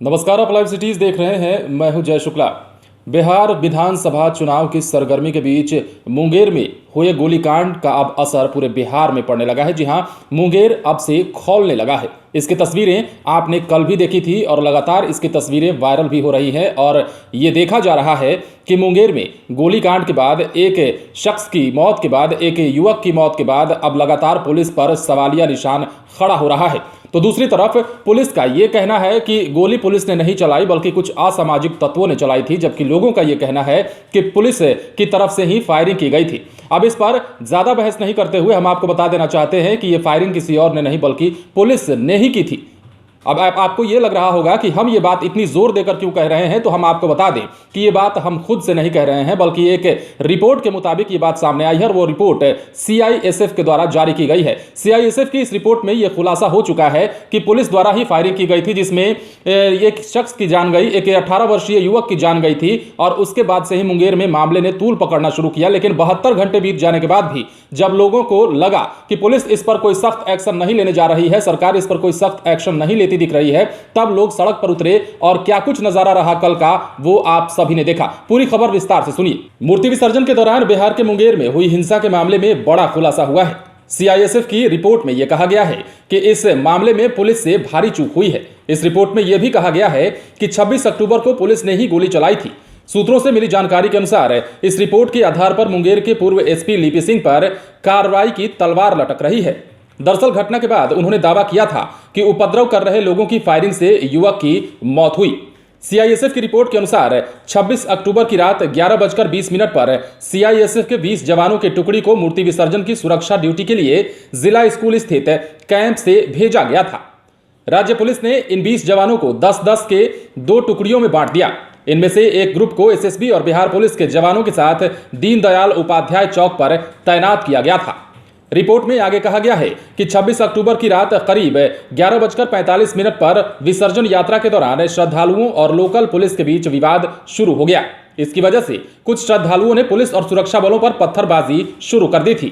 नमस्कार, आप live cities देख रहे हैं। मैं हूं जय शुक्ला। बिहार विधानसभा चुनाव की सरगर्मी के बीच मुंगेर में हुए गोलीकांड का अब असर पूरे बिहार में पड़ने लगा है। जी हां, मुंगेर अब से खौलने लगा है। इसकी तस्वीरें आपने कल भी देखी थी और लगातार इसकी तस्वीरें वायरल भी हो रही हैं और ये देखा जा रहा है कि मुंगेर में गोलीकांड के बाद, एक शख्स की मौत के बाद, एक युवक की मौत के बाद अब लगातार पुलिस पर सवालिया निशान खड़ा हो रहा है। तो दूसरी तरफ पुलिस का ये कहना है कि गोली पुलिस ने नहीं चलाई बल्कि कुछ असामाजिक तत्वों ने चलाई थी, जबकि लोगों का ये कहना है कि पुलिस की तरफ से ही फायरिंग की गई थी। अब इस पर ज्यादा बहस नहीं करते हुए हम आपको बता देना चाहते हैं कि ये फायरिंग किसी और ने नहीं बल्कि पुलिस ने ही की थी। अब आपको ये लग रहा होगा कि हम ये बात इतनी जोर देकर क्यों कह रहे हैं, तो हम आपको बता दें कि ये बात हम खुद से नहीं कह रहे हैं बल्कि एक रिपोर्ट के मुताबिक ये बात सामने आई है और वो रिपोर्ट सीआईएसएफ के द्वारा जारी की गई है। सीआईएसएफ की इस रिपोर्ट में ये खुलासा हो चुका है कि पुलिस द्वारा ही फायरिंग की गई थी, जिसमें एक शख्स की जान गई, एक 18 वर्षीय युवक की जान गई थी और उसके बाद से ही मुंगेर में मामले ने तूल पकड़ना शुरू किया। लेकिन 72 घंटे बीत जाने के बाद भी जब लोगों को लगा कि पुलिस इस पर कोई सख्त एक्शन नहीं लेने जा रही है, सरकार इस पर कोई सख्त एक्शन नहीं लेती दिख रही है, तब लोग सड़क पर उतरे और क्या कुछ नजारा रहा कल का वो आप सभी ने देखा। पूरी खबर विस्तार से सुनिए। मूर्ति विसर्जन के दौरान बिहार के मुंगेर में हुई हिंसा के मामले में बड़ा खुलासा हुआ है। सीआईएसएफ की रिपोर्ट में यह कहा गया है कि इस मामले में पुलिस से भारी चूक हुई है। इस रिपोर्ट में यह भी कहा गया है कि 26 अक्टूबर को पुलिस ने ही गोली चलाई थी। सूत्रों से मिली जानकारी के अनुसार इस रिपोर्ट के आधार पर मुंगेर के पूर्व एसपी लिपि सिंह पर कार्रवाई की तलवार लटक रही है। दरअसल घटना के बाद उन्होंने दावा किया था कि उपद्रव कर रहे लोगों की फायरिंग से युवक की मौत हुई। सीआईएसएफ की रिपोर्ट के अनुसार 26 अक्टूबर की रात 11:20 पर सीआईएसएफ के 20 जवानों की टुकड़ी को मूर्ति विसर्जन की सुरक्षा ड्यूटी के लिए जिला स्कूल स्थित कैंप से भेजा गया था। राज्य पुलिस ने इन 20 जवानों को 10-10 के 2 टुकड़ियों में बांट दिया। इनमें से एक ग्रुप को एसएसबी और बिहार पुलिस के जवानों के साथ दीनदयाल उपाध्याय चौक पर तैनात किया गया था। रिपोर्ट में आगे कहा गया है कि 26 अक्टूबर की रात करीब 11:45 पर विसर्जन यात्रा के दौरान श्रद्धालुओं और लोकल पुलिस के बीच विवाद शुरू हो गया। इसकी वजह से कुछ श्रद्धालुओं ने पुलिस और सुरक्षा बलों पर पत्थरबाजी शुरू कर दी थी।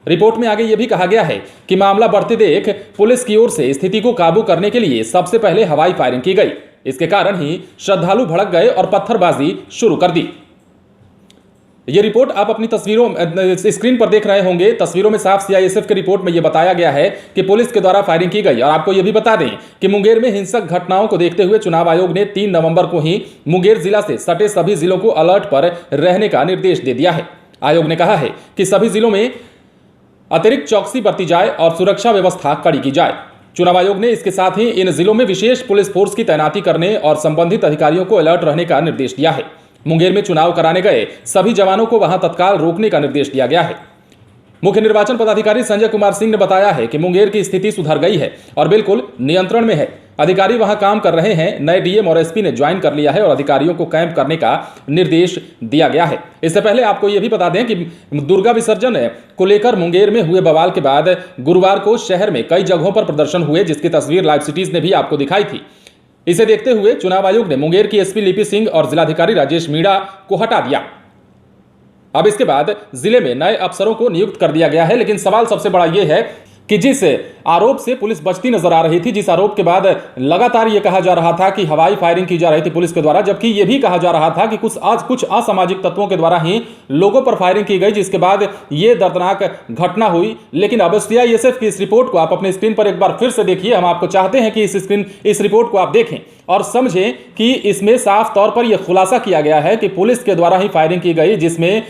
रिपोर्ट में आगे यह भी कहा गया है कि मामला बढ़ते देख पुलिस की ओर से स्थिति को काबू करने के लिए सबसे पहले हवाई फायरिंग की गई। इसके कारण ही श्रद्धालु भड़क गए और पत्थरबाजी शुरू कर दी। ये रिपोर्ट आप अपनी तस्वीरों स्क्रीन पर देख रहे होंगे। तस्वीरों में साफ सीआईएसएफ की रिपोर्ट में यह बताया गया है कि पुलिस के द्वारा फायरिंग की गई। और आपको यह भी बता दें कि मुंगेर में हिंसक घटनाओं को देखते हुए चुनाव आयोग ने 3 नवंबर को ही मुंगेर जिला से सटे सभी जिलों को अलर्ट पर रहने का निर्देश दे दिया है। आयोग ने कहा है कि सभी जिलों में अतिरिक्त चौकसी बरती जाए और सुरक्षा व्यवस्था कड़ी की जाए। चुनाव आयोग ने इसके साथ ही इन जिलों में विशेष पुलिस फोर्स की तैनाती करने और संबंधित अधिकारियों को अलर्ट रहने का निर्देश दिया है। मुंगेर में चुनाव कराने गए सभी जवानों को वहां तत्काल रोकने का निर्देश दिया गया है। मुख्य निर्वाचन पदाधिकारी संजय कुमार सिंह ने बताया है कि मुंगेर की स्थिति सुधर गई है और बिल्कुल नियंत्रण में है। अधिकारी वहां काम कर रहे हैं। नए डीएम और एसपी ने ज्वाइन कर लिया है और अधिकारियों को कैंप करने का निर्देश दिया गया है। इससे पहले आपको यह भी बता दें कि दुर्गा विसर्जन को लेकर मुंगेर में हुए बवाल के बाद गुरुवार को शहर में कई जगहों पर प्रदर्शन हुए, जिसकी तस्वीर लाइव सिटीज ने भी आपको दिखाई थी। इसे देखते हुए चुनाव आयोग ने मुंगेर की एसपी लिपि सिंह और जिलाधिकारी राजेश मीणा को हटा दिया। अब इसके बाद जिले में नए अफसरों को नियुक्त कर दिया गया है। लेकिन सवाल सबसे बड़ा यह है कि जिस आरोप से पुलिस बचती नजर आ रही थी, जिस आरोप के बाद लगातार यह कहा जा रहा था कि हवाई फायरिंग की जा रही थी पुलिस के द्वारा, जबकि यह भी कहा जा रहा था कि कुछ असामाजिक तत्वों के द्वारा ही लोगों पर फायरिंग की गई, जिसके बाद यह दर्दनाक घटना हुई। लेकिन अब सीआईएसएफ की इस रिपोर्ट को आप अपने स्क्रीन पर एक बार फिर से देखिए। हम आपको चाहते हैं कि इस रिपोर्ट को आप देखें और समझें कि इसमें साफ तौर पर यह खुलासा किया गया है कि पुलिस के द्वारा ही फायरिंग की गई, जिसमें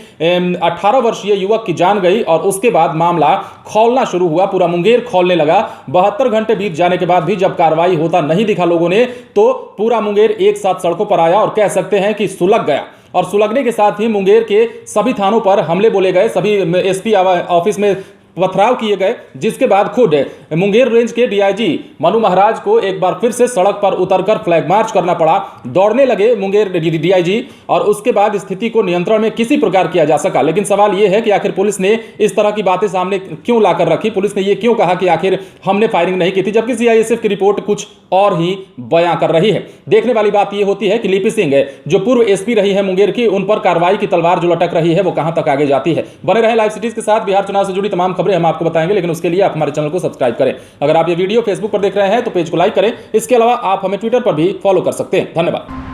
18 वर्षीय युवक की जान गई और उसके बाद मामला खौलना शुरू हुआ। पूरा मुंगेर खौलने लगा। 72 घंटे बीत जाने के बाद भी जब कार्रवाई होता नहीं दिखा लोगों ने, तो पूरा मुंगेर एक साथ सड़कों पर आया और कह सकते हैं कि सुलग गया। और सुलगने के साथ ही मुंगेर के सभी थानों पर हमले बोले गए, सभी एसपी ऑफिस में पथराव किए गए, जिसके बाद खुद मुंगेर रेंज के डीआईजी मनु महाराज को एक बार फिर से सड़क पर उतरकर फ्लैग मार्च करना पड़ा। दौड़ने लगे मुंगेर डीआईजी और उसके बाद स्थिति को नियंत्रण में किसी प्रकार किया जा सका। लेकिन सवाल यह है कि आखिर पुलिस ने इस तरह की बातें सामने क्यों लाकर रखी? पुलिस ने यह क्यों कहा कि आखिर हमने फायरिंग नहीं की थी, जबकि सीआईएसएफ की रिपोर्ट कुछ और ही बयां कर रही है। देखने वाली बात यह होती है कि लिपि सिंह जो पूर्व एसपी रही है मुंगेर की, उन पर कार्रवाई की तलवार जो लटक रही है वो कहां तक आगे जाती है। बने रहे लाइव सिटीज के साथ। बिहार चुनाव से जुड़ी तमाम खबरें हम आपको बताएंगे, लेकिन उसके लिए आप हमारे चैनल को सब्सक्राइब करें। अगर आप ये वीडियो फेसबुक पर देख रहे हैं तो पेज को लाइक करें। इसके अलावा आप हमें ट्विटर पर भी फॉलो कर सकते हैं। धन्यवाद।